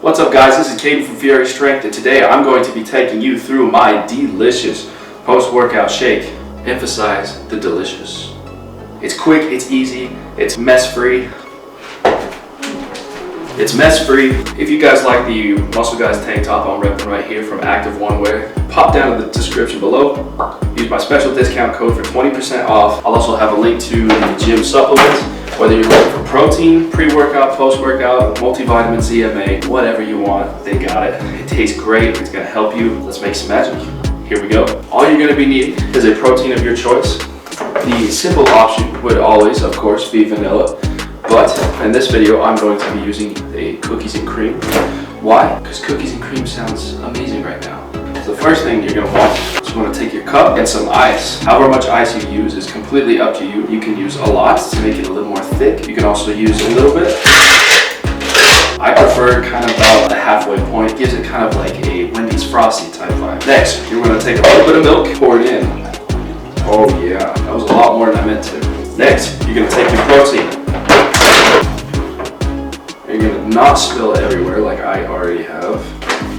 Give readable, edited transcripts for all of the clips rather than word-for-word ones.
What's up guys, this is Caden from Fury Strength, and today I'm going to be taking you through my delicious post-workout shake. Emphasize the delicious. It's quick, it's easy, it's mess-free. If you guys like the Muscle Guys tank top I'm repping right here from Active One Wear, pop down in the description below. Use my special discount code for 20% off. I'll also have a link to the gym supplements. Whether you're looking for protein, pre-workout, post-workout, multivitamin, ZMA, whatever you want, they got it. It tastes great, it's gonna help you. Let's make some magic. Here we go. All you're gonna be needing is a protein of your choice. The simple option would always, of course, be vanilla. But in this video, I'm going to be using a cookies and cream. Why? Because cookies and cream sounds amazing right now. So the first thing you're gonna want is you wanna take your cup and some ice. However much ice you use is completely up to you. You can use a lot to make it a little more thick. You can also use a little bit. I prefer kind of about the halfway point. It gives it kind of like a Wendy's Frosty type vibe. Next, you're gonna take a little bit of milk, pour it in. Oh yeah, that was a lot more than I meant to. Next, you're gonna take your protein. You're gonna not spill it everywhere like I already have.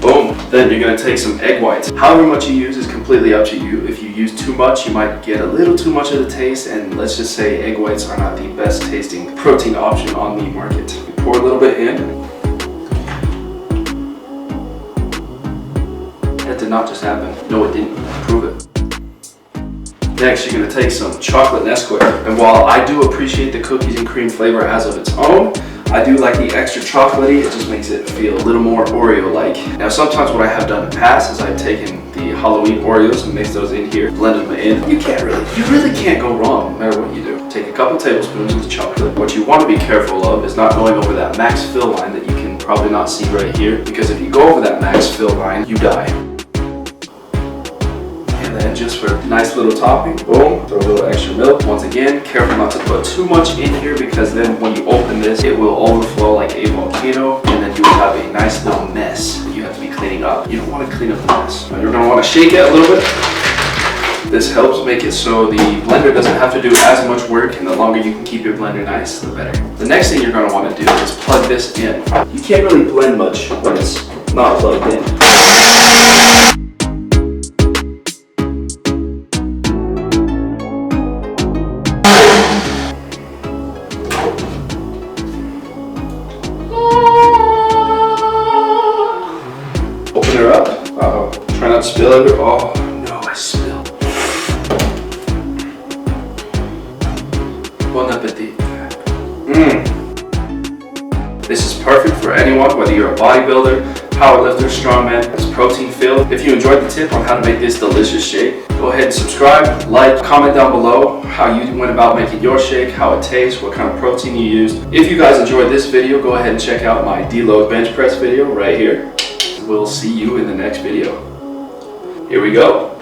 Boom. Then you're gonna take some egg whites. However much you use is completely up to you. If you use too much, you might get a little too much of the taste, and let's just say egg whites are not the best tasting protein option on the market. You pour a little bit in. That did not just happen. No, it didn't. Prove it. Next, you're gonna take some chocolate Nesquik. And while I do appreciate the cookies and cream flavor as of its own, I do like the extra chocolatey. It just makes it feel a little more Oreo-like. Now, sometimes what I have done in the past is I've taken the Halloween Oreos and mixed those in here, blended them in. You really can't go wrong no matter what you do. Take a couple tablespoons of the chocolate. What you want to be careful of is not going over that max fill line that you can probably not see right here, because if you go over that max fill line, you die. And then just for a nice little topping, boom, throw a little extra milk. Once again, careful not to put too much in here, because then when you open this, it will overflow like a volcano, and then you will have a nice little mess that you have to be cleaning up. You don't want to clean up the mess. Now you're going to want to shake it a little bit. This helps make it so the blender doesn't have to do as much work, and the longer you can keep your blender nice, the better. The next thing you're going to want to do is plug this in. You can't really blend much when it's not plugged in. Open her up. Uh-oh. Try not to spill it. Oh no, I spilled. Bon appetit. This is perfect for anyone, whether you're a bodybuilder, powerlifter, strongman. It's protein filled. If you enjoyed the tip on how to make this delicious shake, go ahead and subscribe, like, comment down below how you went about making your shake, how it tastes, what kind of protein you used. If you guys enjoyed this video, go ahead and check out my deload bench press video right here. We'll see you in the next video. Here we go.